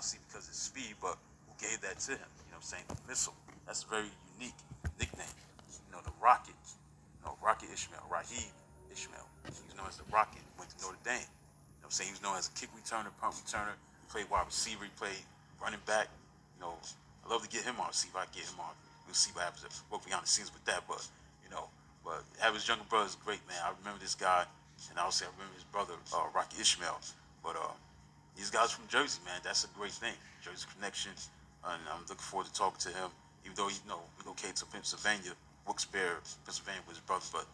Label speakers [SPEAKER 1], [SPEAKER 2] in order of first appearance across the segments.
[SPEAKER 1] obviously because of his speed, but who gave that to him? You know what I'm saying? The missile. That's a very unique nickname. You know, the Rocket. Rocket Ishmael, Raheem Ishmael. He was known as the Rocket. Went to Notre Dame. You know what I'm saying? He was known as a kick returner, punt returner. He played wide receiver. He played running back. You know, I love to get him on. See if I can get him on. We'll see what happens. Work behind the scenes with that, but you know, but having his younger brother is great, man. I remember this guy, and I remember his brother, Rocky Ishmael. But these guys from Jersey, man, that's a great thing. Jersey connection, and I'm looking forward to talking to him. Even though he, relocated to Pennsylvania, Wilkes-Barre, Pennsylvania with his brother, but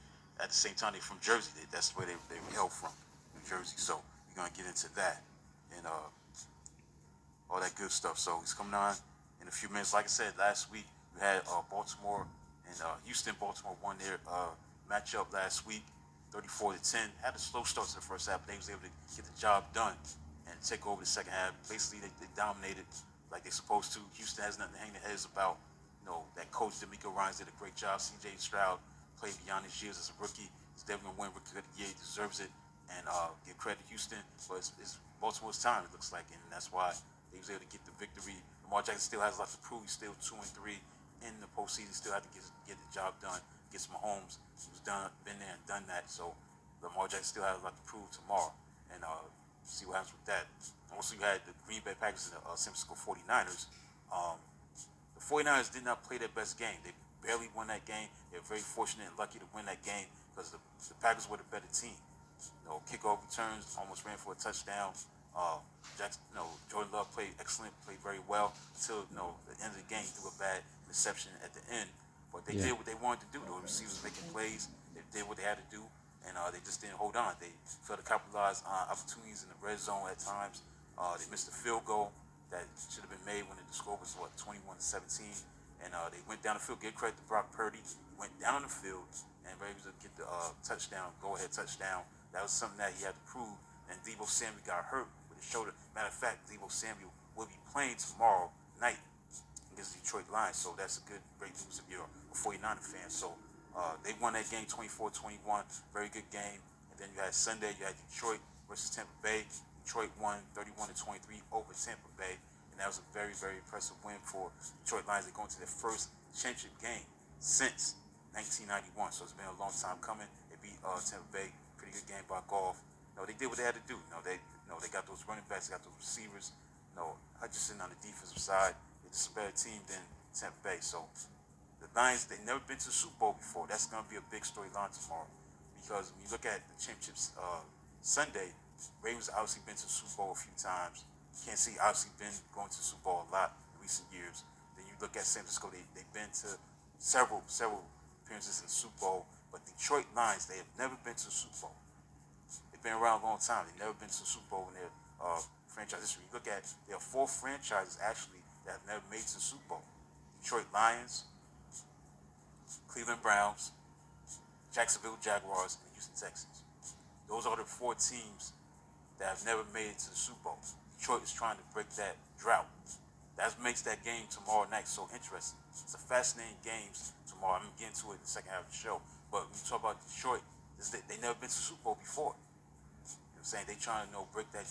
[SPEAKER 1] at the same time they're from Jersey. That's where they were hailed from, New Jersey. So we're gonna get into that and all that good stuff. So he's coming on in a few minutes. Like I said, last week we had Baltimore and Houston. Baltimore won their matchup last week, 34-10. Had a slow start to the first half, but they was able to get the job done and take over the second half. Basically, they dominated like they're supposed to. Houston has nothing to hang their heads about. That coach D'Amico Ryans did a great job. C.J. Stroud played beyond his years as a rookie. He's definitely going to win Rookie of the Year. He deserves it. And give credit to Houston, but it's Baltimore's time, it looks like, and that's why he was able to get the victory. Lamar Jackson still has a lot to prove. He's still 2-3 in the postseason. Still have to get the job done. Gets Mahomes. He was been there and done that. So Lamar Jackson still has a lot to prove tomorrow, and see what happens with that. Also, you had the Green Bay Packers and the San Francisco 49ers. The 49ers did not play their best game. They barely won that game. They were very fortunate and lucky to win that game because the Packers were the better team. Kickoff returns, almost ran for a touchdown. Jordan Love played excellent, played very well until the end of the game, threw a bad interception at the end. But they did what they wanted to do. The receivers making plays. They did what they had to do, and they just didn't hold on. They failed to capitalize on opportunities in the red zone at times. They missed a field goal that should have been made when the score was 21-17, and they went down the field. Give credit to Brock Purdy. He went down the field and were able to get the touchdown, go-ahead touchdown. That was something that he had to prove. And Deebo Samuel got hurt with his shoulder. Matter of fact, Deebo Samuel will be playing tomorrow night against the Detroit Lions. So that's great news if you're a 49er fan. So they won that game 24-21. Very good game. And then you had Sunday, you had Detroit versus Tampa Bay. Detroit won 31-23 over Tampa Bay. And that was a very, very impressive win for Detroit Lions. They're going to their first championship game since 1991. So it's been a long time coming. They beat Tampa Bay. Pretty good game by golf. They did what they had to do. They got those running backs, they got those receivers. I just sitting on the defensive side. They're just a better team than Tampa Bay. So the Lions, they've never been to the Super Bowl before. That's going to be a big storyline tomorrow. Because when you look at the championships Sunday, Ravens obviously been to the Super Bowl a few times. Kansas City obviously been going to the Super Bowl a lot in recent years. Then you look at San Francisco, they've been to several appearances in the Super Bowl. But Detroit Lions, they have never been to the Super Bowl. They've been around a long time. They've never been to the Super Bowl in their franchise history. You look at, there are 4 franchises actually that have never made it to the Super Bowl. Detroit Lions, Cleveland Browns, Jacksonville Jaguars, and Houston Texans. Those are the 4 teams that have never made it to the Super Bowl. Detroit is trying to break that drought. That makes that game tomorrow night so interesting. It's a fascinating game tomorrow. I'm going to get into it in the second half of the show. But when you talk about Detroit, they never been to the Super Bowl before. You know what I'm saying? They trying to break that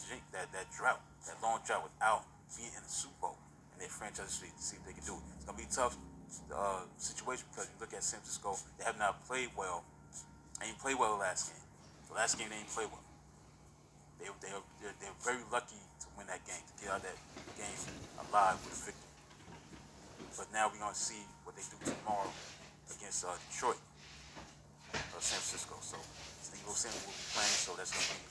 [SPEAKER 1] drought, that long drought without being in the Super Bowl. And their franchise to see if they can do it. It's going to be a tough situation because you look at San Francisco, they have not played well. They didn't play well the last game. The last game they didn't play well. They're very lucky to win that game, to get out of that game alive with a victory. But now we're going to see what they do tomorrow against Detroit, San Francisco. So Steve Samuel will be playing, so that's going to be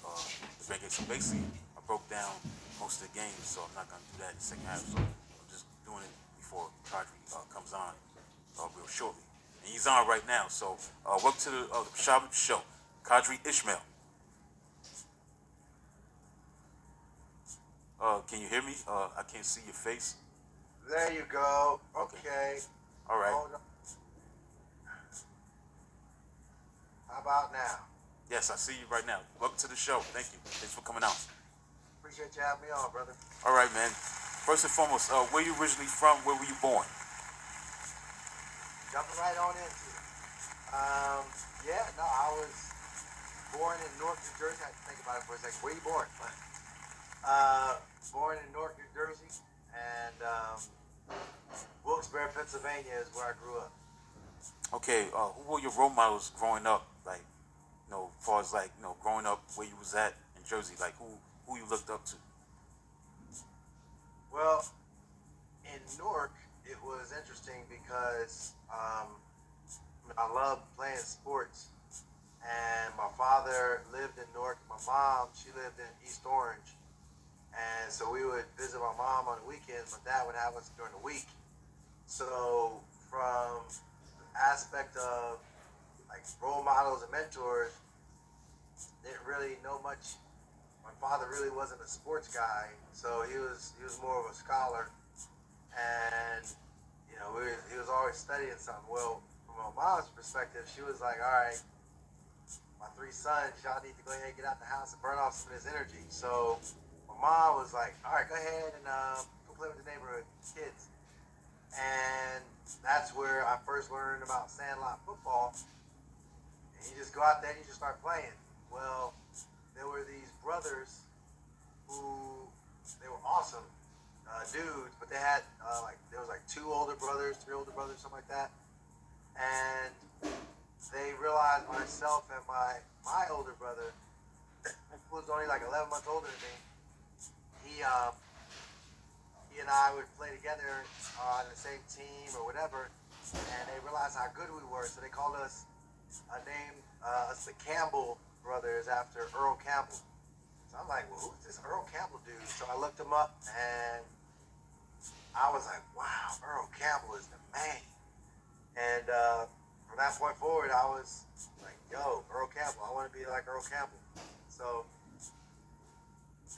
[SPEAKER 1] the big game. So basically, I broke down most of the games, so I'm not going to do that in the second half. So I'm just doing it before Qadry comes on real shortly. And he's on right now. So welcome to the Rashad Show. Qadry Ishmael. Can you hear me? I can't see your face.
[SPEAKER 2] There you go. Okay.
[SPEAKER 1] All right.
[SPEAKER 2] Hold on. How about now?
[SPEAKER 1] Yes, I see you right now. Welcome to the show. Thank you. Thanks for coming out.
[SPEAKER 2] Appreciate you having me on, brother.
[SPEAKER 1] All right, man. First and foremost, where you originally from? Where were you born?
[SPEAKER 2] Jumping right on into it. I was born in Newark, New Jersey. I had to think about it for a second. Where you born? Born in Newark, New Jersey, and Wilkes-Barre, Pennsylvania is where I grew up.
[SPEAKER 1] Okay, who were your role models growing up? Like, as far as like, growing up where you was at in Jersey, like who you looked up to?
[SPEAKER 2] Well, in Newark, it was interesting because I loved playing sports, and my father lived in Newark. My mom, she lived in East Orange, and so we would visit my mom on the weekends. My dad would have us during the week. So from the aspect of like role models and mentors, didn't really know much. My father really wasn't a sports guy, so he was more of a scholar, and he was always studying something. Well, from my mom's perspective, she was like, all right, my three sons, y'all need to go ahead and get out the house and burn off some of this energy. So my mom was like, all right, go ahead and go play with the neighborhood kids. And that's where I first learned about sandlot football. And you just go out there and you just start playing. Well, there were these brothers who, they were awesome dudes, but they had there was like two older brothers, three older brothers, something like that. And they realized myself and my older brother, who was only like 11 months older than me, he and I would play together on the same team or whatever, and they realized how good we were, so they called us us the Campbell brothers after Earl Campbell. So I'm like, well, who's this Earl Campbell dude? So I looked him up, and I was like, wow, Earl Campbell is the man. And from that point forward, I was like, yo, Earl Campbell, I want to be like Earl Campbell. So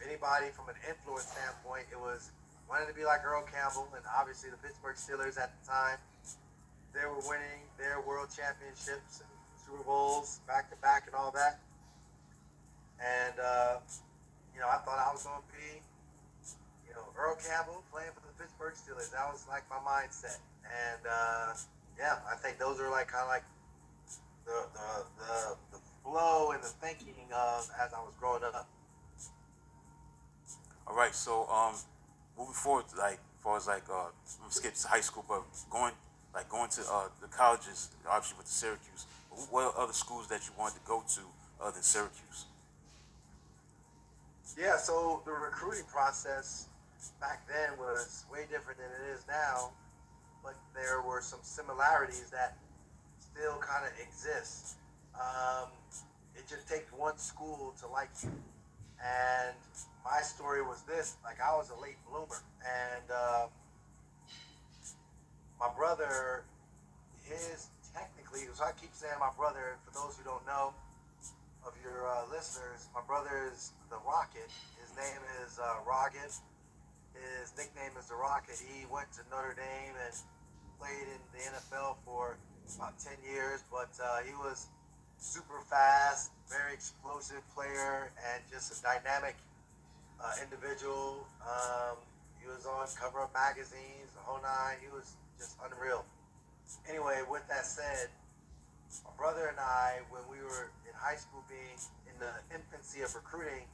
[SPEAKER 2] anybody from an influence standpoint, it was wanted to be like Earl Campbell, and obviously the Pittsburgh Steelers at the time, they were winning their world championships and Super Bowls back to back and all that. And I thought I was going to be, Earl Campbell playing for the Pittsburgh Steelers. That was like my mindset. And I think those are like kind of like the flow and the thinking of as I was growing up.
[SPEAKER 1] All right, so moving forward, like as far as like I'm skip to high school, but going to the colleges, obviously with the Syracuse. What other schools that you wanted to go to other than Syracuse?
[SPEAKER 2] Yeah, so the recruiting process back then was way different than it is now, but there were some similarities that still kind of exist. Um, it just takes one school to like you. And my story was this: like I was a late bloomer, and my brother, his technically, so I keep saying my brother. For those who don't know, of your listeners, my brother is the Rocket. His name is Rocket. His nickname is the Rocket. He went to Notre Dame and played in the NFL for about 10 years, but he was super fast, very explosive player, and just a dynamic individual. He was on cover of magazines, the whole nine. He was just unreal. Anyway, with that said, my brother and I, when we were in high school, being in the infancy of recruiting,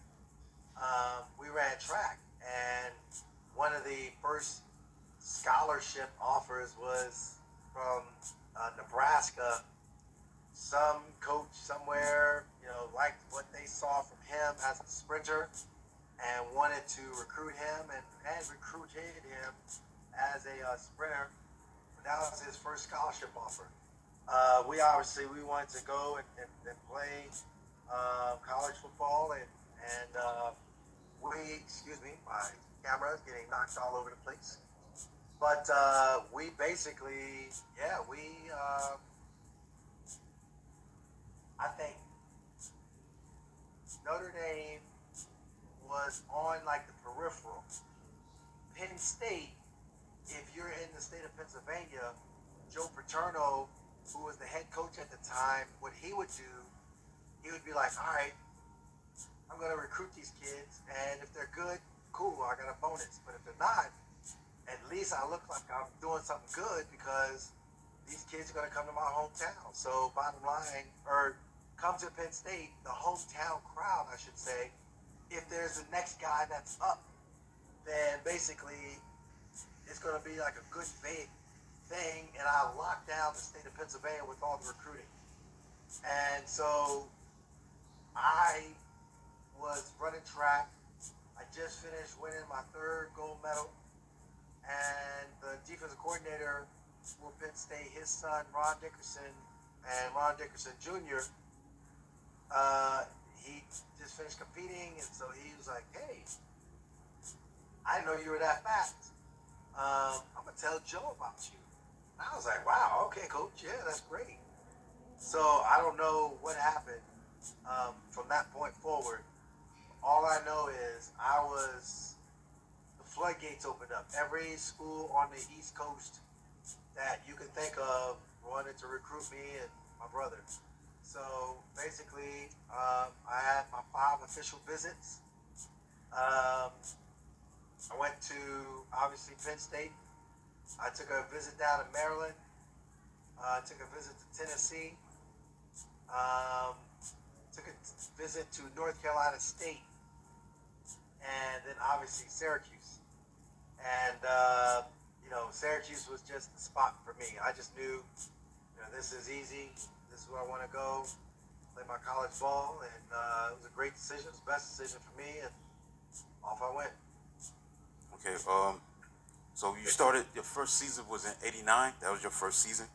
[SPEAKER 2] we ran track, and one of the first scholarship offers was from Nebraska. Some coach somewhere, liked what they saw from him as a sprinter and wanted to recruit him and recruited him as a sprinter. But that was his first scholarship offer. We wanted to go and play college football, and excuse me, my camera is getting knocked all over the place. But we basically, I think Notre Dame was on like the peripheral. Penn State, if you're in the state of Pennsylvania, Joe Paterno, who was the head coach at the time, what he would do, he would be like, all right, I'm going to recruit these kids, and if they're good, cool, I got a bonus. But if they're not, at least I look like I'm doing something good because these kids are going to come to my hometown. So bottom line, or come to Penn State, the hometown crowd, I should say, if there's the next guy that's up, then basically it's going to be like a good faith thing, and I locked down the state of Pennsylvania with all the recruiting. And so I was running track. I just finished winning my third gold medal, and the defensive coordinator for Penn State, his son Ron Dickerson and Ron Dickerson Jr., he just finished competing, and so he was like, "Hey, I didn't know you were that fast. I'm gonna tell Joe about you." And I was like, "Wow, okay, coach, yeah, that's great." So I don't know what happened from that point forward. All I know is the floodgates opened up. Every school on the East Coast that you can think of wanted to recruit me and my brother. So basically, I had my 5 official visits. I went to, obviously, Penn State. I took a visit down to Maryland. I took a visit to Tennessee. Um, took a visit to North Carolina State. And then, obviously, Syracuse. And, Syracuse was just the spot for me. I just knew, this is easy. This is where I want to go, play my college ball. And it was a great decision. It was the best decision for me. And off I went.
[SPEAKER 1] Okay. So you started your first season was in '89. That was your first season.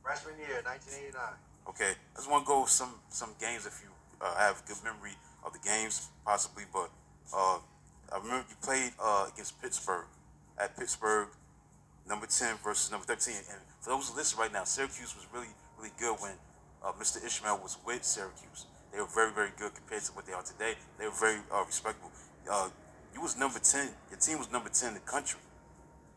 [SPEAKER 2] Freshman year, 1989.
[SPEAKER 1] Okay. I just want to go some games if you have good memory of the games, possibly. But I remember you played against Pittsburgh at Pittsburgh, number 10 versus number 13. And for those who listen right now, Syracuse was really, really good when Mr. Ismail was with Syracuse. They were very, very good compared to what they are today. They were very respectable. You was number 10. Your team was number 10 in the country.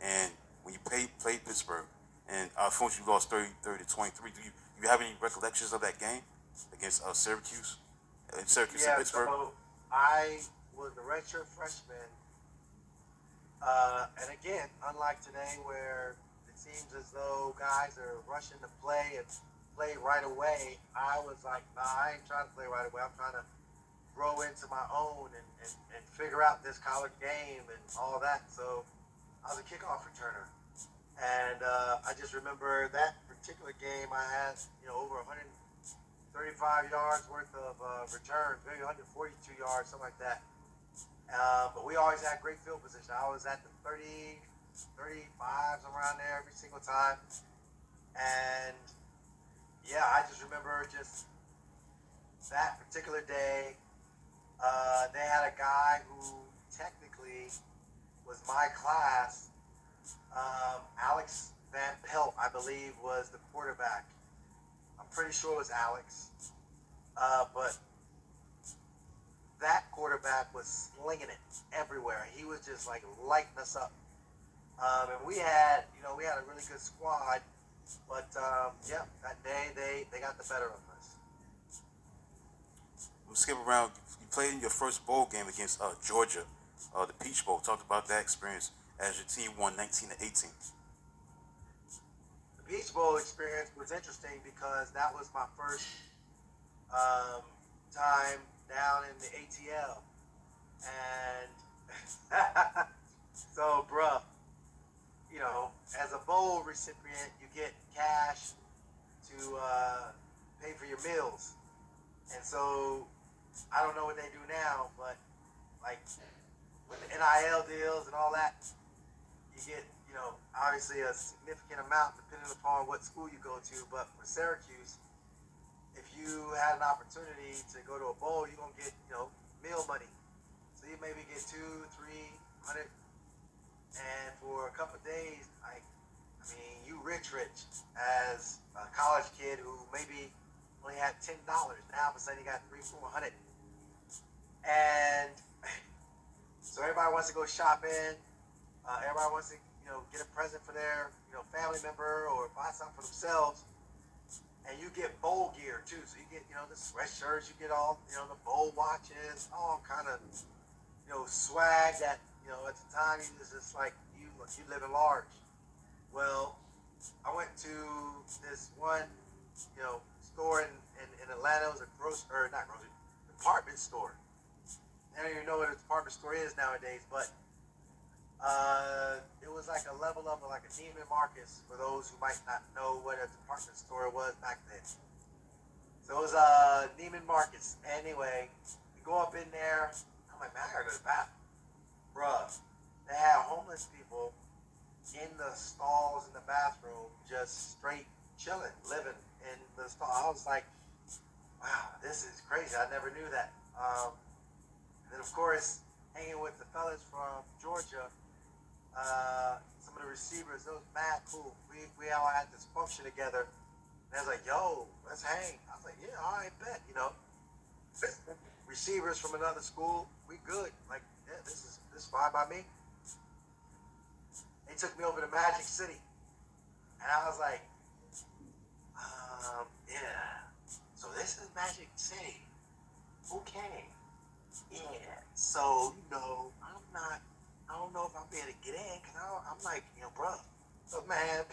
[SPEAKER 1] And when you played Pittsburgh, and unfortunately you lost 30 to 23, do you have any recollections of that game against Syracuse? Syracuse and Pittsburgh?
[SPEAKER 2] So I was a redshirt freshman. And again, unlike today where it seems as though guys are rushing to play and play right away, I was like, nah, I ain't trying to play right away. I'm trying to grow into my own and figure out this college game and all that. So I was a kickoff returner. And I just remember that particular game I had, over 135 yards worth of returns, maybe 142 yards, something like that. But we always had great field position. I was at the 30, 35s around there every single time. And yeah, I just remember just that particular day. They had a guy who technically was my class. Alex Van Pelt, I believe, was the quarterback. I'm pretty sure it was Alex. But that quarterback was slinging it everywhere. He was just like lighting us up. And we had a really good squad. But that day they got the better of us.
[SPEAKER 1] I'm skip around. You played in your first bowl game against Georgia, the Peach Bowl. Talked about that experience as your team won 19-18.
[SPEAKER 2] The Peach Bowl experience was interesting because that was my first time down in the ATL. And so, bruh, as a bowl recipient, you get cash to pay for your meals. And so, I don't know what they do now, but like with the NIL deals and all that, you get, obviously a significant amount depending upon what school you go to. But for Syracuse, if you had an opportunity to go to a bowl, you're going to get, meal money. So you maybe get 200-300, and for a couple of days, you rich as a college kid who maybe only had $10. Now all of a sudden you got 300-400, and so everybody wants to go shopping. Everybody wants to, get a present for their, family member or buy something for themselves. And you get bowl gear too. So you get, the sweatshirts, you get all, the bowl watches, all kind of, swag that, at the time it was just like you living large. Well, I went to this one, store in Atlanta. It was a department store. I don't even know what a department store is nowadays, but it was like a level up of like a Neiman Marcus for those who might not know what a department store was back then. So it was Neiman Marcus. Anyway, we go up in there. I'm like, man, I gotta go to the bathroom. Bruh, they had homeless people in the stalls in the bathroom, just straight chilling, living in the stall. I was like, wow, this is crazy. I never knew that. And then, of course, hanging with the fellas from Georgia, some of the receivers, it was mad cool. We all had this function together. And I was like, yo, let's hang. I was like, yeah, all right, bet, you know. Receivers from another school, we good. Like, yeah, this is fine by me. They took me over to Magic City. And I was like, yeah. So this is Magic City. Okay. Yeah. So, you know, I don't know if I'll be able to get in because I'm like, you know, bro. So, man,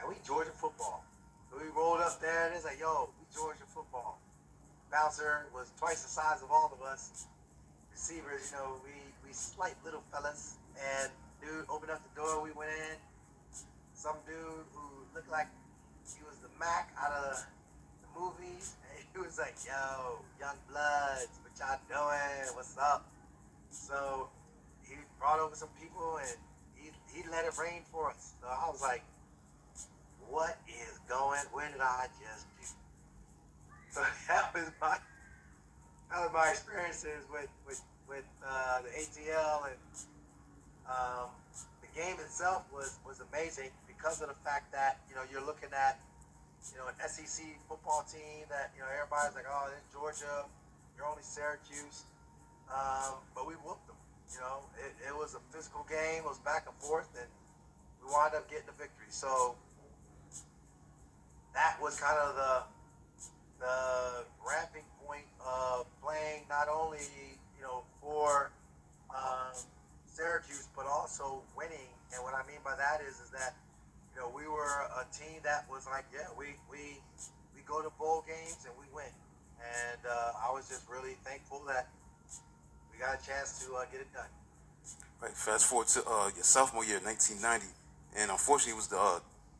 [SPEAKER 2] we Georgia football. So we rolled up there and it's like, yo, we Georgia football. Bouncer was twice the size of all of us. Receivers, you know, we slight little fellas. And dude opened up the door, we went in. Some dude who looked like he was the Mac out of the movies. And he was like, yo, young bloods, what y'all doing? What's up? So he brought over some people and he let it rain for us. So I was like, what is going? Where did I just do? So that was my experiences with the ATL, and the game itself was amazing because of the fact that you're looking at an SEC football team that everybody's like, oh, it's Georgia, you're only Syracuse, but we whooped them. It was a physical game. It was back and forth, and we wound up getting the victory. So that was kind of the ramping point of playing not only for Syracuse but also winning. And what I mean by that is that we were a team that was like, yeah, we go to bowl games and we win. And I was just really thankful that we got a chance to get it done.
[SPEAKER 1] Right. Fast forward to your sophomore year, 1990, and unfortunately, it was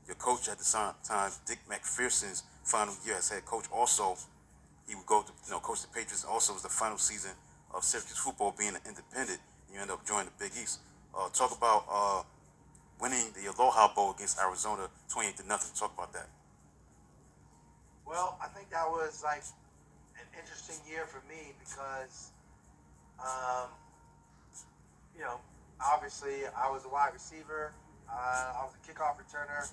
[SPEAKER 1] your coach at the time, Dick McPherson's final year as head coach. Also, he would go to coach the Patriots. Also, was the final season of Syracuse football being an independent. And you end up joining the Big East. Talk about winning the Aloha Bowl against Arizona, 28-0. Talk about that.
[SPEAKER 2] Well, I think that was like an interesting year for me because, um, obviously I was a wide receiver. I was a kickoff returner.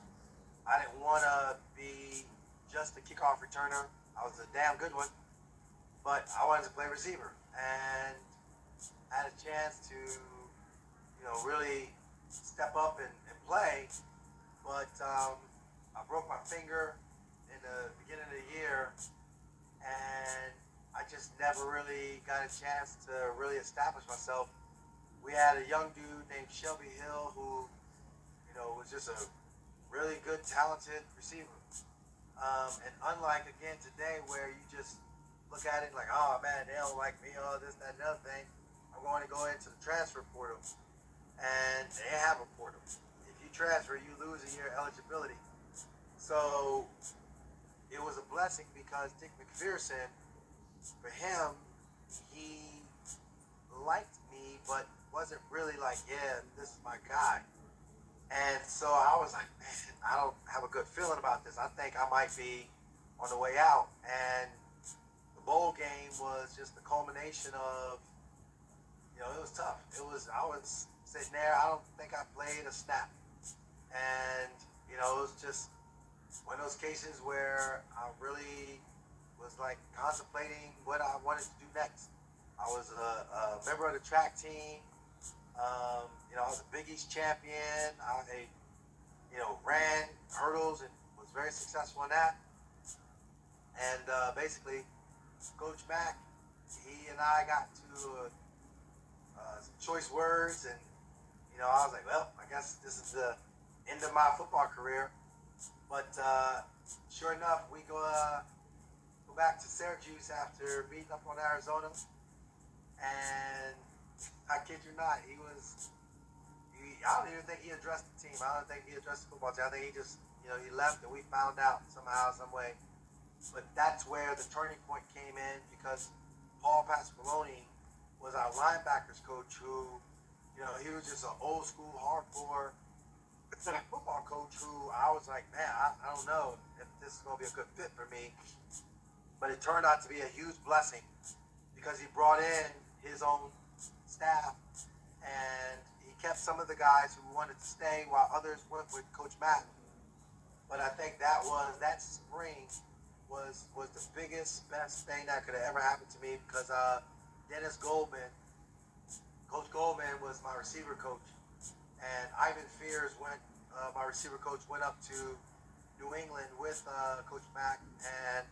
[SPEAKER 2] I didn't want to be just a kickoff returner. I was a damn good one, but I wanted to play receiver and had a chance to, really step up and play. But I broke my finger in the beginning of the year, and I just never really got a chance to really establish myself. We had a young dude named Shelby Hill who, was just a really good, talented receiver. And unlike again today, where you just look at it like, oh man, they don't like me, oh this, that, and the other thing. I'm going to go into the transfer portal, and they have a portal. If you transfer, you lose a year eligibility. So it was a blessing because Dick McPherson, for him, he liked me, but wasn't really like, yeah, this is my guy. And so I was like, man, I don't have a good feeling about this. I think I might be on the way out. And the bowl game was just the culmination of, it was tough. I was sitting there, I don't think I played a snap. And, it was just one of those cases where I really was like contemplating what I wanted to do next. I was a member of the track team. I was a Big East champion. I, ran hurdles and was very successful in that. And basically, Coach Mack, he and I got to some choice words, and I was like, well, I guess this is the end of my football career. But sure enough, we go back to Syracuse after beating up on Arizona, and I kid you not, I don't even think he addressed the team. I don't think he addressed the football team. I think he just, he left and we found out somehow, some way. But that's where the turning point came in because Paul Pasqualoni was our linebackers coach who, he was just an old school, hardcore football coach who I was like, man, I don't know if this is going to be a good fit for me. But it turned out to be a huge blessing because he brought in his own staff and he kept some of the guys who wanted to stay while others went with Coach Matt. But I think that spring was the biggest, best thing that could have ever happened to me because Coach Goldman was my receiver coach, and Ivan Fears my receiver coach went up to New England with Coach Mack, and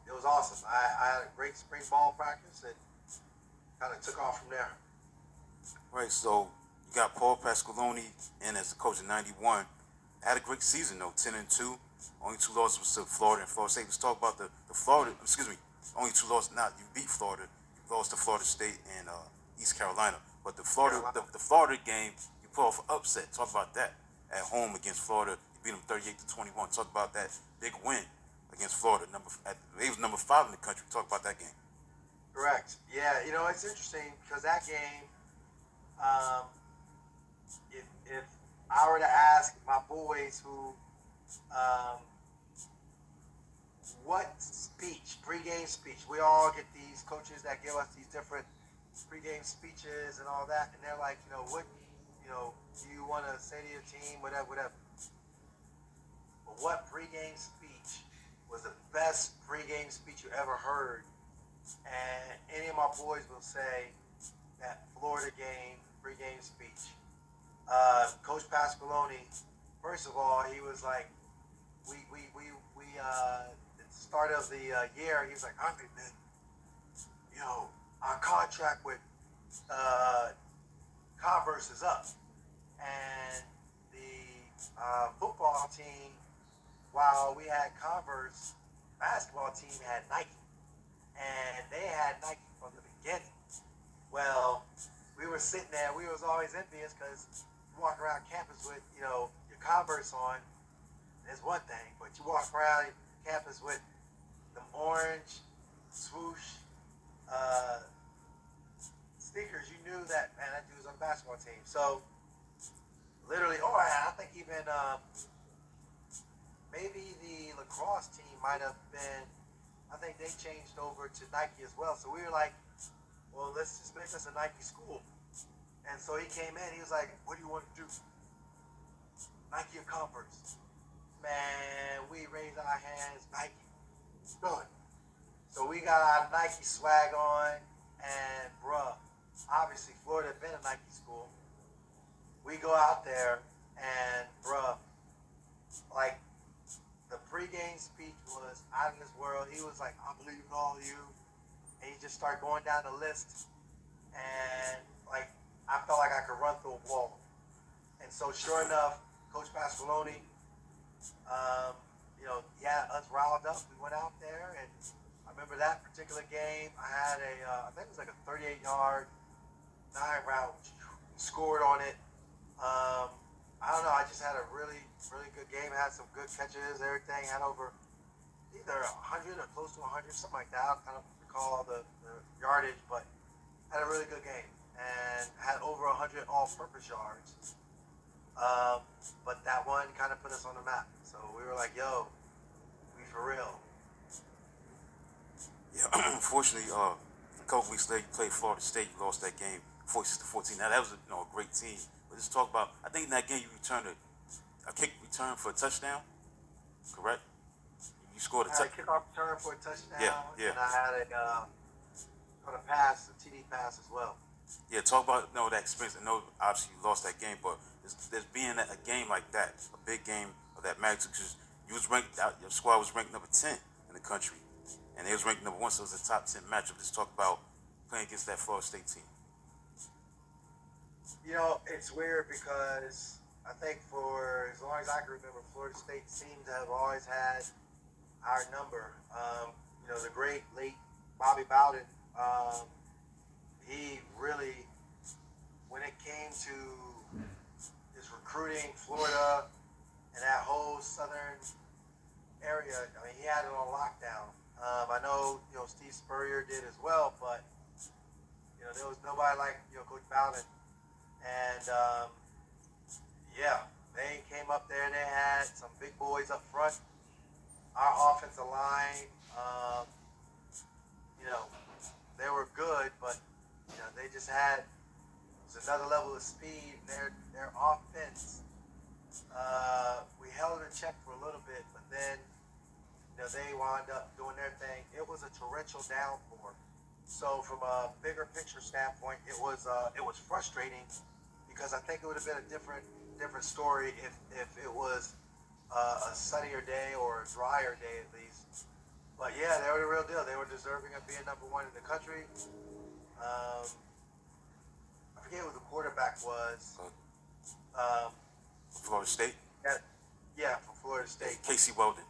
[SPEAKER 2] it was awesome. I had a great spring ball practice and kind of took off from there.
[SPEAKER 1] Right, so you got Paul Pasqualoni in as the coach in '91. Had a great season though, 10-2. Only two losses was to Florida and Florida State. Let's talk about the Florida. Excuse me. Only two losses. Not you beat Florida. You lost to Florida State and East Carolina. But the Florida game, you put off an upset. Talk about that at home against Florida. You beat them 38-21. Talk about that big win against Florida. They was number 5 in the country. Talk about that game.
[SPEAKER 2] Correct. Yeah, it's interesting because that game, if I were to ask my boys um, what pregame speech, we all get these coaches that give us these different pregame speeches and all that, and they're like, what, do you want to say to your team, whatever. But what pregame speech was the best pregame speech you ever heard? And any of my boys will say that Florida game pregame speech. Coach Pasqualoni, first of all, he was like, at the start of the year, he was like, Andre, man, our contract with Converse is up. And the football team, while we had Converse, basketball team had Nike. And they had Nike from the beginning. Well, we were sitting there, we was always envious because you walk around campus with, your Converse on, is one thing, but you walk around campus with the orange swoosh sneakers, you knew that, man, that dude was on the basketball team. So, literally, I think even maybe the lacrosse team might have been, I think they changed over to Nike as well. So we were like, well, let's just make us a Nike school. And so he came in, he was like, what do you want to do? Nike or Converse? Man, we raised our hands, Nike. Done. So we got our Nike swag on, and bruh, obviously Florida had been a Nike school. We go out there, and bruh, like, the pregame speech was out of this world. He was like, I believe in all of you. And he just started going down the list. And, like, I felt like I could run through a wall. And so, sure enough, Coach Pasqualoni, he had us riled up. We went out there, and I remember that particular game. I had I think it was like a 38-yard 9-route, scored on it. I don't know. I just had a really, really good game. Had some good catches, everything. Had over either 100 or close to 100, something like that. I don't recall the yardage, but had a really good game and had over 100 all-purpose yards. But that one kind of put us on the map. So we were like, yo, we for real.
[SPEAKER 1] Yeah, unfortunately, a couple weeks later, you played Florida State. You lost that game 46-14. Now, that was a great team. But let's talk about, I think in that game you returned a kick return for a touchdown, correct? You scored a touchdown.
[SPEAKER 2] I had a kickoff return for a touchdown.
[SPEAKER 1] Yeah.
[SPEAKER 2] And I had a pass, a TD pass as well.
[SPEAKER 1] Yeah, talk about that experience. I know obviously you lost that game, but there's being a game like that, a big game of that magnitude, because your squad was ranked number 10 in the country, and they was ranked number 1, so it was a top 10 matchup. Let's talk about playing against that Florida State team.
[SPEAKER 2] It's weird because I think for as long as I can remember, Florida State seemed to have always had our number. The great late Bobby Bowden, um, he really, when it came to his recruiting, Florida and that whole southern area, I mean, he had it on lockdown. I know, Steve Spurrier did as well, but there was nobody like Coach Bowden, and yeah, they came up there and they had some big boys up front. Our offensive line, you know, they were good, but they just had another level of speed. Their offense, we held it in check for a little bit, but then they wound up doing their thing. It was a torrential downpour. So from a bigger picture standpoint, it was frustrating because I think it would have been a different story if it was a sunnier day or a drier day at least. But yeah, they were the real deal. They were deserving of being number one in the country. Um, I forget who the quarterback was. Um,
[SPEAKER 1] Florida State.
[SPEAKER 2] yeah, from Florida State.
[SPEAKER 1] Casey Weldon.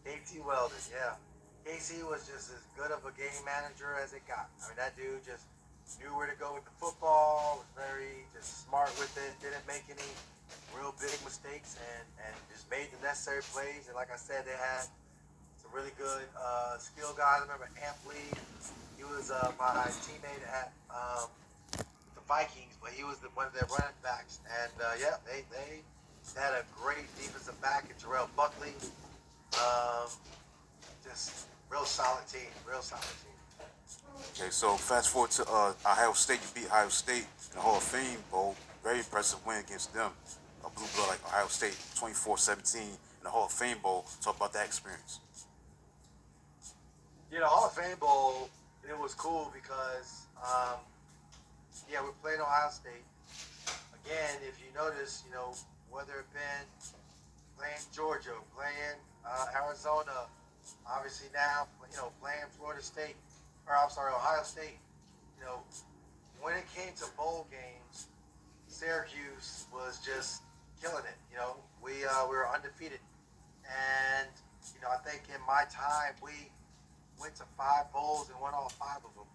[SPEAKER 2] KT Weldon, yeah. Casey was just as good of a game manager as it got. I mean, that dude just knew where to go with the football, was very just smart with it, didn't make any real big mistakes, and just made the necessary plays. And like I said, they had some really good skill guys. I remember Ampley. He was my teammate at the Vikings, but he was one of their running backs. And yeah, they had a great defensive back in Terrell Buckley. Just real solid team, real solid team.
[SPEAKER 1] Okay, so fast forward to Ohio State. You beat Ohio State in the Hall of Fame Bowl. Very impressive win against them. A blue blood like Ohio State, 24-17 in the Hall of Fame Bowl. Talk about that experience.
[SPEAKER 2] Hall of Fame Bowl, it was cool because, yeah, we played Ohio State. Again, if you notice, whether it been playing Georgia, playing Arizona, obviously now, playing Florida State, or I'm sorry, Ohio State, when it came to bowl games, Syracuse was just killing it. We were undefeated, and I think in my time we went to 5 bowls and won all 5 of them.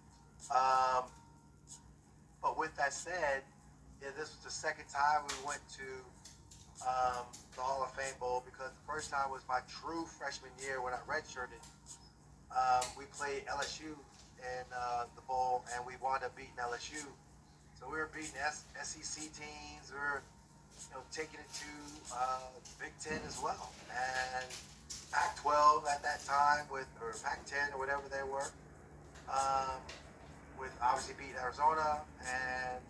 [SPEAKER 2] But with that said, yeah, this was the second time we went to the Hall of Fame Bowl because the first time was my true freshman year when I redshirted. We played LSU in the bowl, and we wound up beating LSU. So we were beating SEC teams. We were, taking it to Big Ten as well, and Pac-12 at that time or Pac-10 or whatever they were, with obviously beating Arizona. And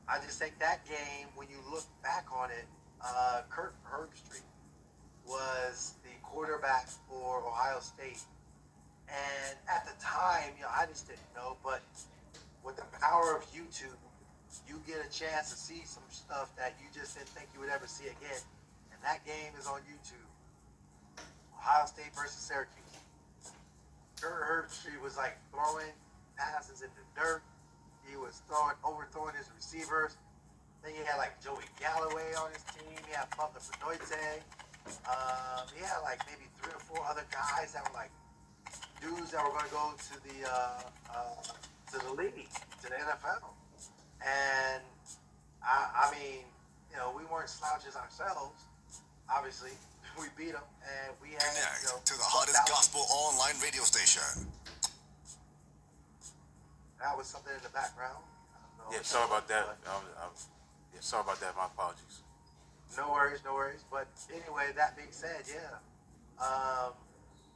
[SPEAKER 2] I just think that game, when you look back on it, Kurt Herbstreit was the quarterback for Ohio State. And at the time, I just didn't know, but with the power of YouTube, you get a chance to see some stuff that you just didn't think you would ever see again. And that game is on YouTube. Ohio State versus Syracuse. Kurt Herbstreit was like throwing passes in the dirt. He was overthrowing his receivers. Then you had like Joey Galloway on his team. He had Butler Benoit. He had like maybe 3 or 4 other guys that were like dudes that were going to go to the league, to the NFL. And I mean, we weren't slouches ourselves. Obviously, we beat them, and we had
[SPEAKER 3] Connect to the hottest gospel online radio station.
[SPEAKER 2] That was something in the background. I don't know.
[SPEAKER 1] Yeah, sorry about that. Yeah, sorry about that. My apologies.
[SPEAKER 2] No worries, no worries. But anyway, that being said, yeah,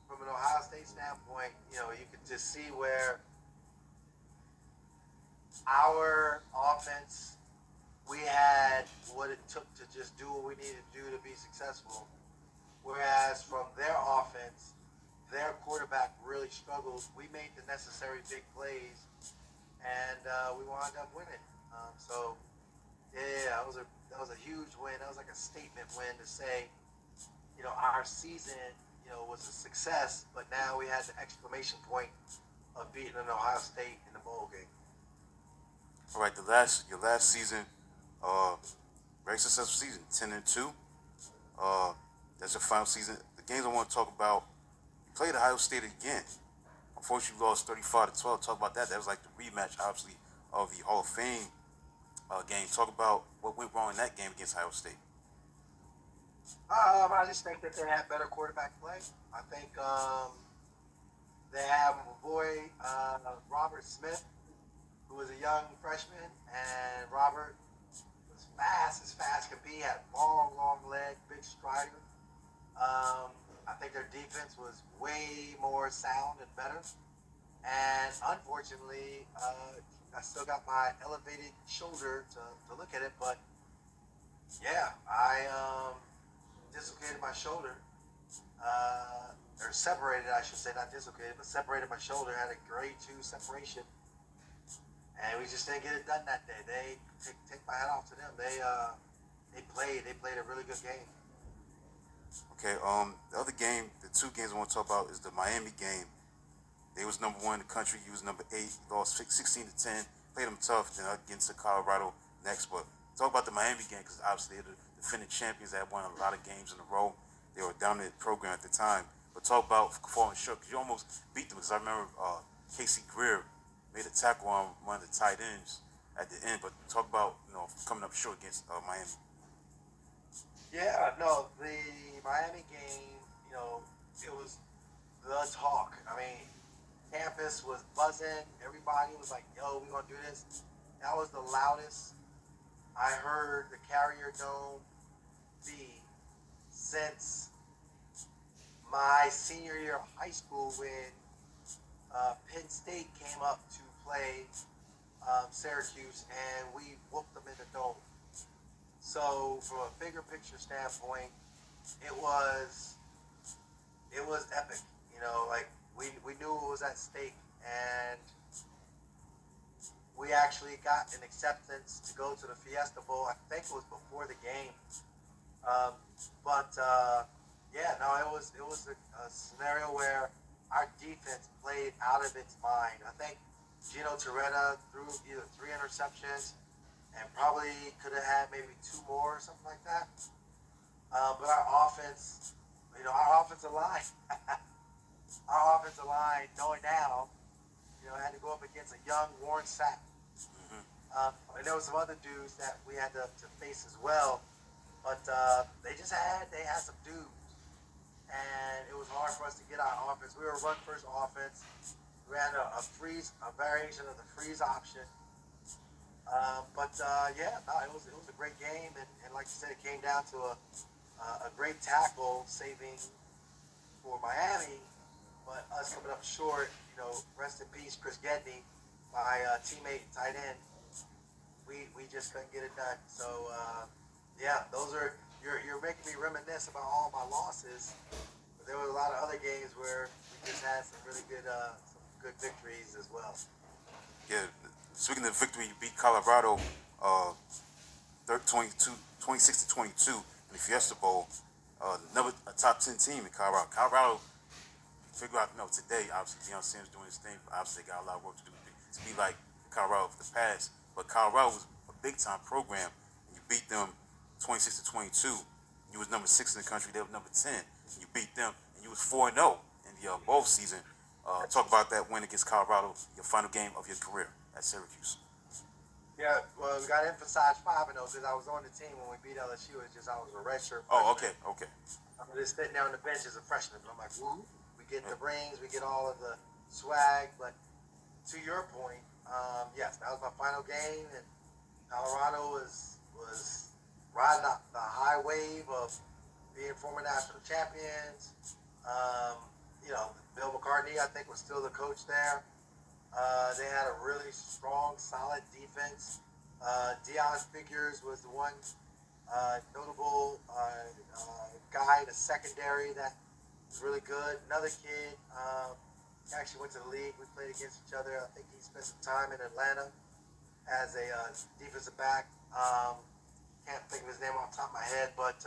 [SPEAKER 2] from an Ohio State standpoint, you could just see where our offense, we had what it took to just do what we needed to do to be successful. Whereas from their offense, their quarterback really struggled. We made the necessary big plays, and we wound up winning. So, yeah, that was a huge win. That was like a statement win to say, our season, was a success, but now we had the exclamation point of beating an Ohio State in the bowl game.
[SPEAKER 1] All right, your last season, very successful season, 10-2. That's your final season. The games I want to talk about. You played Ohio State again. unfortunately lost 35-12. Talk about that. That was like the rematch, obviously, of the Hall of Fame game. Talk about what went wrong in that game against Ohio State.
[SPEAKER 2] I just think that they had better quarterback play. I think they have my boy Robert Smith, who was a young freshman, and Robert was fast as fast could be, had long leg, big strider. I think their defense was way more sound and better. And unfortunately, I still got my elevated shoulder to look at it, but yeah, I dislocated my shoulder, or separated, I should say, not dislocated, but separated my shoulder. Had a grade 2 separation, and we just didn't get it done that day. They take my hat off to them. They played a really good game.
[SPEAKER 1] Okay. The other game, the two games I want to talk about is the Miami game. They was number 1 in the country. He was number 8. Lost 16-10. Played them tough. Then against the Colorado next. But talk about the Miami game because obviously they're the defending champions that won a lot of games in a row. They were a dominant program at the time. But talk about falling short because you almost beat them. Because I remember Casey Greer made a tackle on one of the tight ends at the end. But talk about coming up short against Miami.
[SPEAKER 2] Yeah, no, the Miami game, it was the talk. I mean, campus was buzzing. Everybody was like, yo, we're going to do this. That was the loudest I heard the Carrier Dome be since my senior year of high school when Penn State came up to play Syracuse and we whooped them in the dome. So from a bigger picture standpoint, it was epic. Like we knew what was at stake, and we actually got an acceptance to go to the Fiesta Bowl. I think it was before the game, but yeah, no, it was a scenario where our defense played out of its mind. I think Gino Torretta threw either 3 interceptions and probably could have had maybe 2 more or something like that. But our offense, our offensive line, knowing now, had to go up against a young Warren Sapp. And there was some other dudes that we had to face as well. But they had some dudes. And it was hard for us to get our offense. We were a run-first offense. We ran a variation of the freeze option. Yeah, no, it was a great game. And like you said, it came down to a great tackle saving for Miami, but us coming up short, rest in peace, Chris Gedney, my teammate and tight end, we just couldn't get it done. So, yeah, you're making me reminisce about all my losses, but there were a lot of other games where we just had some really good, some good victories as well.
[SPEAKER 1] Yeah, speaking of victory, you beat Colorado 26-22 in the Fiesta Bowl. A top 10 team in Colorado. Colorado, figure out, today, obviously, Deion Sanders doing his thing, but obviously they got a lot of work to do to be like Colorado of the past. But Colorado was a big-time program, and you beat them 26-22. You was number 6 in the country, they were number 10. And you beat them, and you was 4-0 in the bowl season. Talk about that win against Colorado, your final game of your career at Syracuse.
[SPEAKER 2] Yeah, well, we got to emphasize 5-0 because I was on the team when we beat LSU. It's just I was a redshirt freshman.
[SPEAKER 1] Oh, okay.
[SPEAKER 2] I'm just sitting there on the bench as a freshman. But I'm like, woo, we get the rings, we get all of the swag. But to your point, yes, that was my final game, and Colorado was riding the high wave of being former national champions. Bill McCartney, I think, was still the coach there. They had a really strong, solid defense. Deion Figures was the one notable guy in the secondary that was really good. Another kid actually went to the league. We played against each other. I think he spent some time in Atlanta as a defensive back. Can't think of his name off the top of my head, but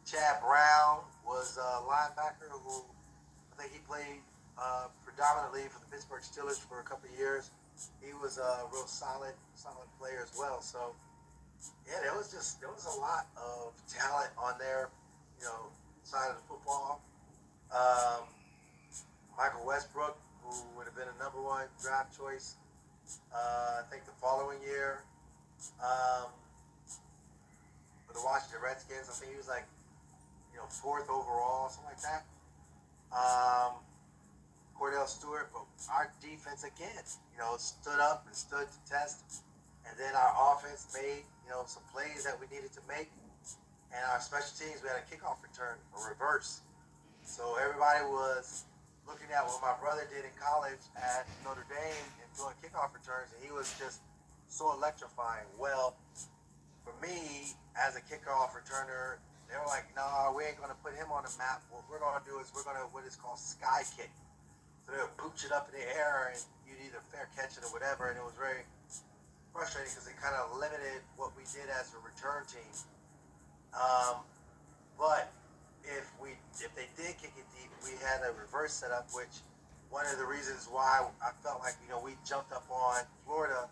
[SPEAKER 2] Chad Brown was a linebacker who I think he played predominantly for the Pittsburgh Steelers for a couple of years. He was a real solid player as well. So yeah, there was a lot of talent on their side of the football. Michael Westbrook who would have been a #1 draft choice. I think the following year, um, for the Washington Redskins, I think he was like, 4th overall, something like that. Cordell Stewart, but our defense again, stood up and stood to test. And then our offense made, some plays that we needed to make. And our special teams, we had a kickoff return, a reverse. So everybody was looking at what my brother did in college at Notre Dame and doing kickoff returns, and he was just so electrifying. Well, for me, as a kickoff returner, they were like, no, we ain't going to put him on the map. What we're going to do is we're going to what is called sky kick. So they would pooch it up in the air, and you'd either fair catch it or whatever, and it was very frustrating because it kind of limited what we did as a return team. But if they did kick it deep, we had a reverse setup, which one of the reasons why I felt like, we jumped up on Florida,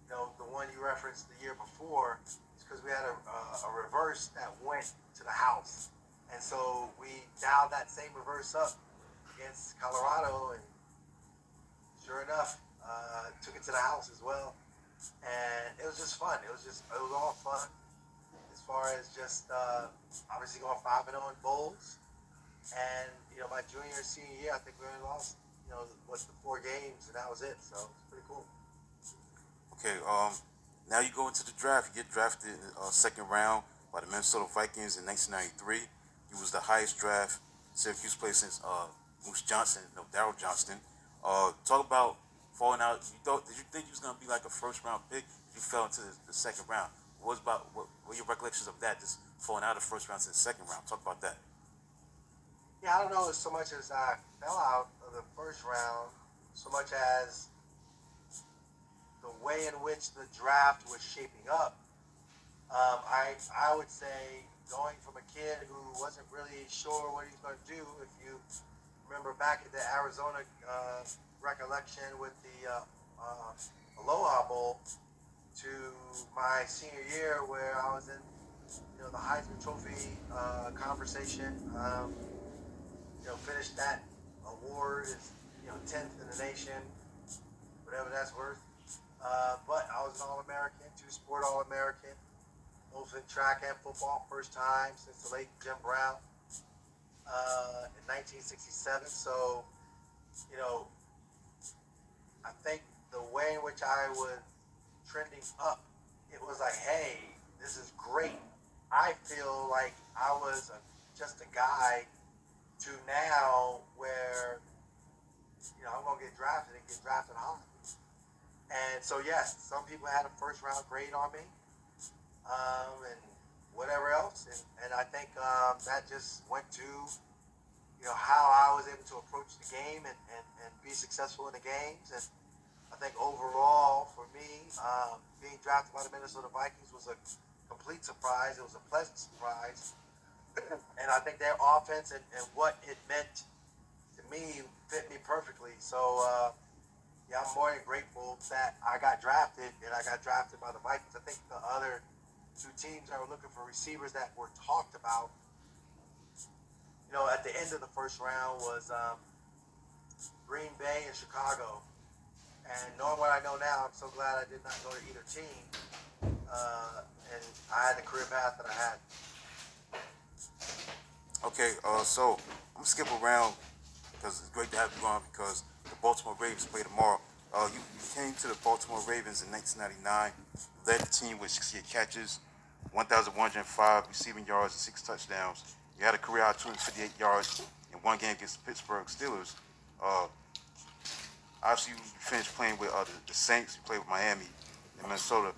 [SPEAKER 2] the one you referenced the year before, is because we had a reverse that went to the house. And so we dialed that same reverse up against Colorado, and sure enough, took it to the house as well. And it was just fun. It was all fun. As far as just obviously going 5-0 in bowls, and my junior and senior year, I think we only lost the 4 games, and that was it. So it's pretty cool.
[SPEAKER 1] Okay, now you go into the draft. You get drafted in the second round by the Minnesota Vikings in 1993. He was the highest draft Syracuse player since Moose Johnson, Darryl Johnston. Talk about falling out. Did you think you was gonna be like a first round pick? You fell into the second round. What were your recollections of that? Just falling out of the first round to the second round. Talk about that.
[SPEAKER 2] Yeah, I don't know so much as I fell out of the first round, so much as the way in which the draft was shaping up. I would say going from a kid who wasn't really sure what he was going to do, if you remember back at the Arizona recollection with the Aloha Bowl, to my senior year where I was in the Heisman Trophy conversation. Finished that award as 10th in the nation, whatever that's worth. But I was an All-American, 2-sport All-American, both in track and football, first time since the late Jim Brown in 1967. So, I think the way in which I was trending up, it was like, hey, this is great. I feel like I was just a guy to now where, I'm going to get drafted and get drafted high. And so, yes, some people had a first round grade on me, and whatever else. And I think that just went to, how I was able to approach the game and be successful in the games. And I think overall, for me, being drafted by the Minnesota Vikings was a complete surprise. It was a pleasant surprise. And I think their offense and what it meant to me fit me perfectly. So, I'm more than grateful that I got drafted, and I got drafted by the Vikings. I think the other 2 teams that were looking for receivers that were talked about, at the end of the first round was Green Bay and Chicago. And knowing what I know now, I'm so glad I did not go to either team. And I had the career path that I had.
[SPEAKER 1] Okay, so I'm gonna skip around because it's great to have you on because the Baltimore Ravens play tomorrow. You came to the Baltimore Ravens in 1999, led the team with 68 catches, 1,105 receiving yards, and 6 touchdowns. You had a career high 258 yards in one game against the Pittsburgh Steelers. Obviously, you finished playing with the Saints. You played with Miami and Minnesota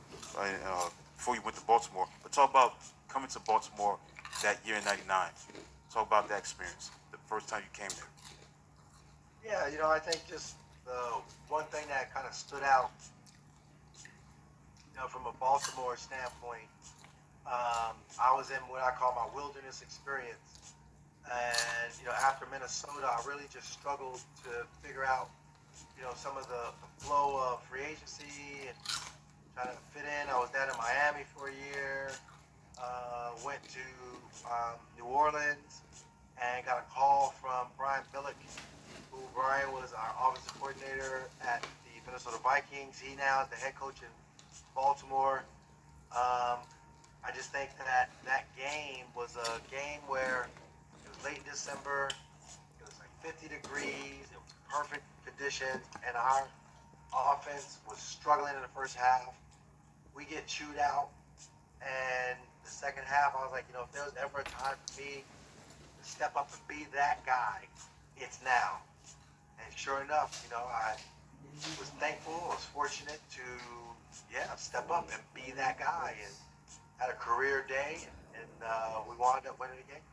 [SPEAKER 1] before you went to Baltimore. But talk about coming to Baltimore that year in '99. Talk about that experience, the first time you came there.
[SPEAKER 2] Yeah, I think just the one thing that kind of stood out, from a Baltimore standpoint, I was in what I call my wilderness experience. And, after Minnesota, I really just struggled to figure out, some of the flow of free agency and trying to fit in. I was down in Miami for a year, went to New Orleans, and got a call from Brian Billick who Brian was our offensive coordinator at the Minnesota Vikings. He now is the head coach in Baltimore. I just think that game was a game where it was late December. It was like 50 degrees. It was perfect conditions, and our offense was struggling in the first half. We get chewed out, and the second half, I was like, if there was ever a time for me to step up and be that guy, it's now. And sure enough, I was thankful, I was fortunate to, step up and be that guy, and had a career day, and we wound up winning the game.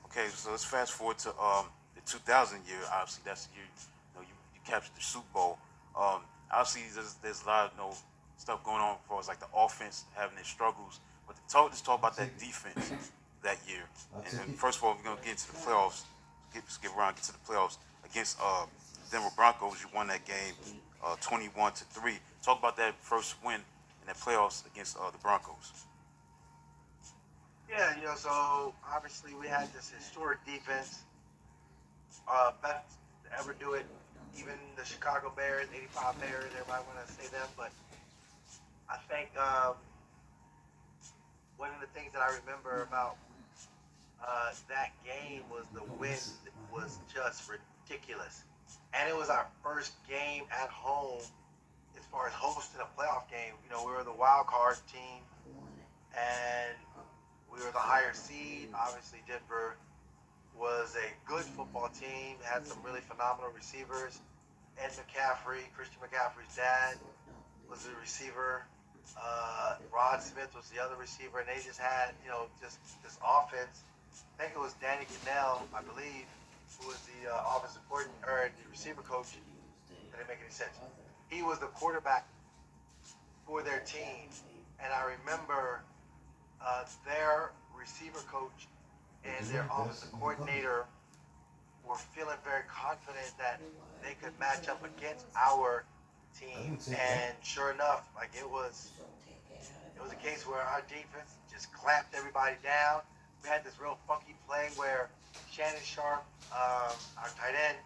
[SPEAKER 1] Okay, so let's fast forward to the 2000 year. Obviously, that's the year you captured the Super Bowl. Obviously, there's a lot of stuff going on for us, like the offense having its struggles. But let's talk about that defense that year. And then first of all, we're gonna get into the playoffs. Get to the playoffs against Denver Broncos. You won that game 21-3. Talk about that first win in the playoffs against the Broncos.
[SPEAKER 2] Yeah, so obviously we had this historic defense, best to ever do it. Even the Chicago Bears, 85 Bears, everybody want to say them, but I think one of the things that I remember about that game was the wind was just ridiculous. And it was our first game at home as far as hosting a playoff game. We were the wild card team, and we were the higher seed. Obviously, Denver was a good football team, had some really phenomenal receivers. Ed McCaffrey, Christian McCaffrey's dad, was the receiver. Rod Smith was the other receiver, and they just had, just this offense. I think it was Danny Cannell, I believe, who was the offensive coordinator, or the receiver coach. That didn't make any sense. He was the quarterback for their team, and I remember their receiver coach and their offensive coordinator were feeling very confident that they could match up against our team. And sure enough, it was a case where our defense just clamped everybody down. We had this real funky play where Shannon Sharp, our tight end,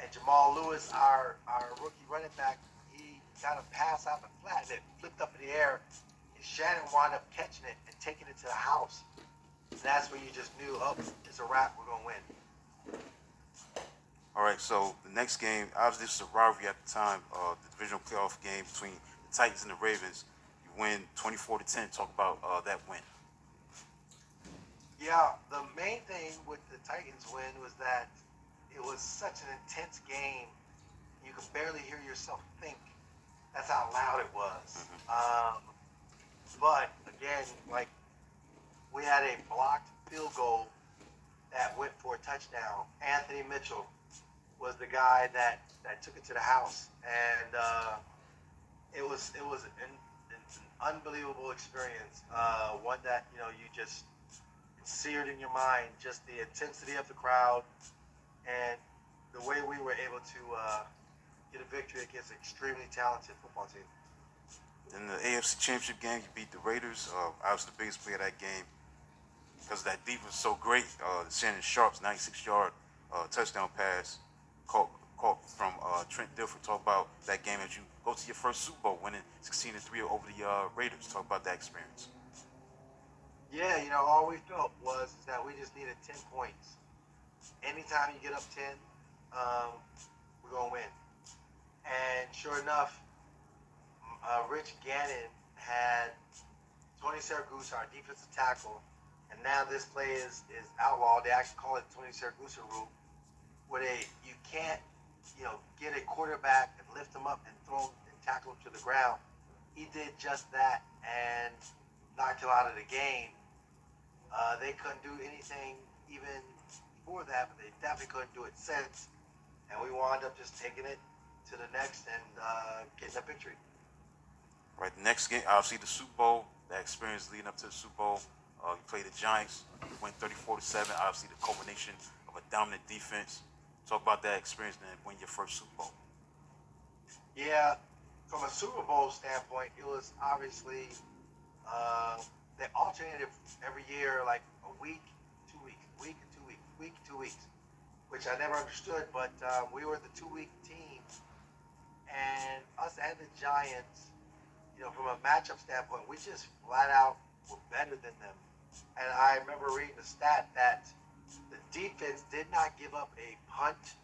[SPEAKER 2] and Jamal Lewis, our rookie running back, he got a pass out the flat, and it flipped up in the air. And Shannon wound up catching it and taking it to the house. And that's when you just knew, it's a wrap, we're going to win.
[SPEAKER 1] All right, so the next game, obviously this was a rivalry at the time, the divisional playoff game between the Titans and the Ravens. You win 24-10. Talk about that win.
[SPEAKER 2] Yeah, the main thing with the Titans win was that it was such an intense game. You could barely hear yourself think. That's how loud it was. But again, we had a blocked field goal that went for a touchdown. Anthony Mitchell was the guy that took it to the house, and it was an unbelievable experience. One that you just seared in your mind, just the intensity of the crowd and the way we were able to get a victory against an extremely talented football team.
[SPEAKER 1] In the AFC Championship game, you beat the Raiders. I was the biggest player of that game because that defense was so great. Shannon Sharp's 96-yard touchdown pass caught from Trent Dilfer. Talk about that game as you go to your first Super Bowl, winning 16-3 over the Raiders. Talk about that experience.
[SPEAKER 2] Yeah, all we felt was that we just needed 10 points. Anytime you get up 10, we're going to win. And sure enough, Rich Gannon had Tony Siragusa, our defensive tackle, and now this play is outlawed. They actually call it Tony Siragusa rule, where you can't, get a quarterback and lift him up and throw him and tackle him to the ground. He did just that and knocked him out of the game. They couldn't do anything even before that, but they definitely couldn't do it since. And we wound up just taking it to the next and getting a victory.
[SPEAKER 1] Right, the next game, obviously the Super Bowl, that experience leading up to the Super Bowl. You play the Giants, you win 34-7. Obviously the culmination of a dominant defense. Talk about that experience and win your first Super Bowl.
[SPEAKER 2] Yeah, from a Super Bowl standpoint, it was obviously they alternated every year, like a week, 2 weeks, week and 2 weeks, week, 2 weeks. which I never understood. But we were the 2 week team, and us and the Giants, from a matchup standpoint, we just flat out were better than them. And I remember reading the stat that the defense did not give up a punt,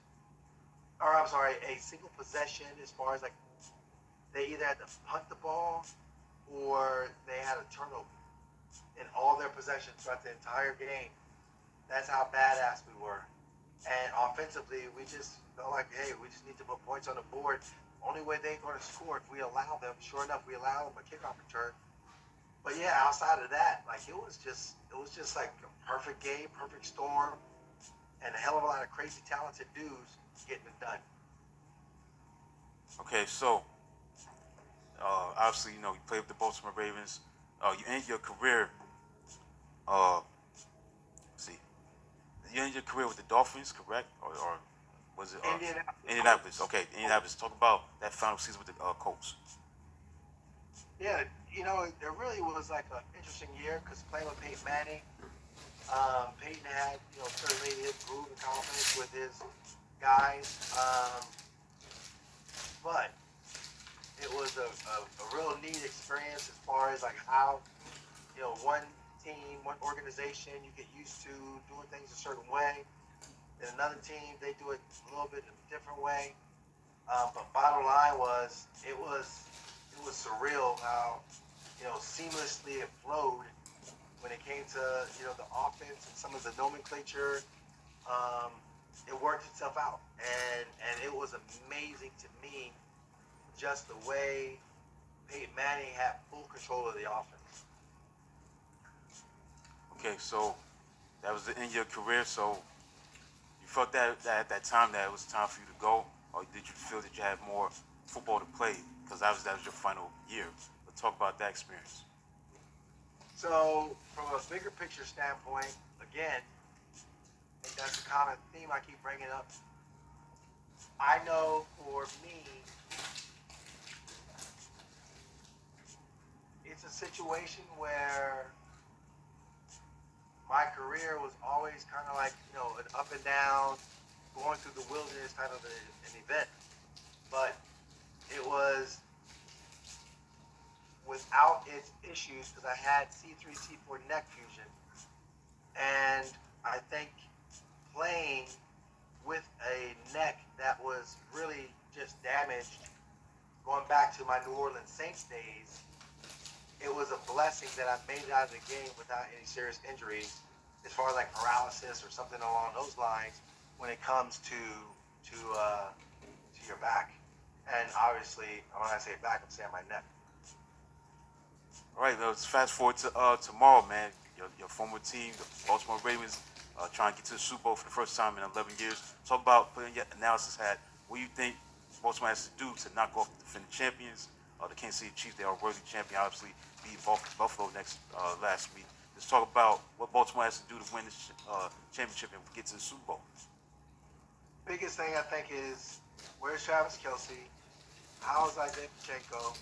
[SPEAKER 2] or I'm sorry, a single possession as far as like they either had to punt the ball or they had a turnover in all their possessions throughout the entire game. That's how badass we were. And offensively, we just felt like, hey, we just need to put points on the board. Only way they're going to score if we allow them. Sure enough, we allow them a kickoff return. But yeah, outside of that, like it was just like a perfect game, perfect storm, and a hell of a lot of crazy talented dudes getting it done.
[SPEAKER 1] Okay, so obviously, you played with the Baltimore Ravens. You ended your career. Let's see, you ended your career with the Dolphins, correct? Or was it Indianapolis? Okay, Indianapolis. Talk about that final season with the Colts.
[SPEAKER 2] Yeah, it really was like an interesting year because playing with Peyton Manning, Peyton had, certainly his groove and confidence with his guys, but it was a real neat experience as far as like how, one team, one organization, you get used to doing things a certain way. Then another team, they do it a little bit in a different way. But bottom line was, it was surreal how, seamlessly it flowed when it came to, the offense and some of the nomenclature. It worked itself out, and it was amazing to me just the way Peyton Manning had full control of the offense.
[SPEAKER 1] Okay, so that was the end of your career. So you felt that at that time that it was time for you to go, or did you feel that you had more football to play because that was your final year? But talk about that experience.
[SPEAKER 2] So from a bigger picture standpoint, again, I think that's a common theme I keep bringing up. I know for me, it's a situation where my career was always kind of like, an up and down, going through the wilderness kind of an event. But it was without its issues because I had C3, C4 neck fusion. And I think playing with a neck that was really just damaged, going back to my New Orleans Saints days, it was a blessing that I made it out of the game without any serious injuries, as far as like paralysis or something along those lines, when it comes to your back. And obviously, when I say back, I'm saying my neck.
[SPEAKER 1] All right, let's fast forward to tomorrow, man. Your former team, the Baltimore Ravens, trying to get to the Super Bowl for the first time in 11 years. Talk about putting your analysis hat. What do you think Baltimore has to do to knock off the defending champions? The Kansas City Chiefs, they are a worthy champion. Obviously, beat Buffalo last week. Let's talk about what Baltimore has to do to win this championship and get to the Super Bowl.
[SPEAKER 2] Biggest thing I think is, where's Travis Kelce? How's Isaiah Pacheco?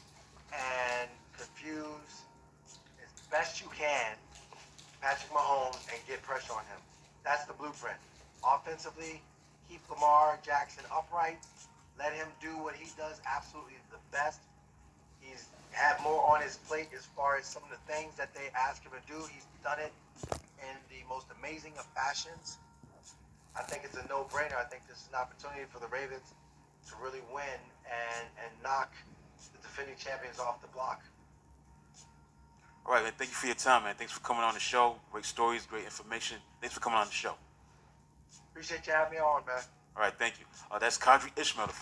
[SPEAKER 2] And confuse as best you can Patrick Mahomes and get pressure on him. That's the blueprint. Offensively, keep Lamar Jackson upright. Let him do what he does absolutely the best. He's had more on his plate as far as some of the things that they ask him to do. He's done it in the most amazing of fashions. I think it's a no-brainer. I think this is an opportunity for the Ravens to really win and knock the defending champions off the block.
[SPEAKER 1] All right, man. Thank you for your time, man. Thanks for coming on the show. Great stories, great information. Thanks for coming on the show.
[SPEAKER 2] Appreciate you having me on, man.
[SPEAKER 1] All right, thank you. That's Qadry Ismail,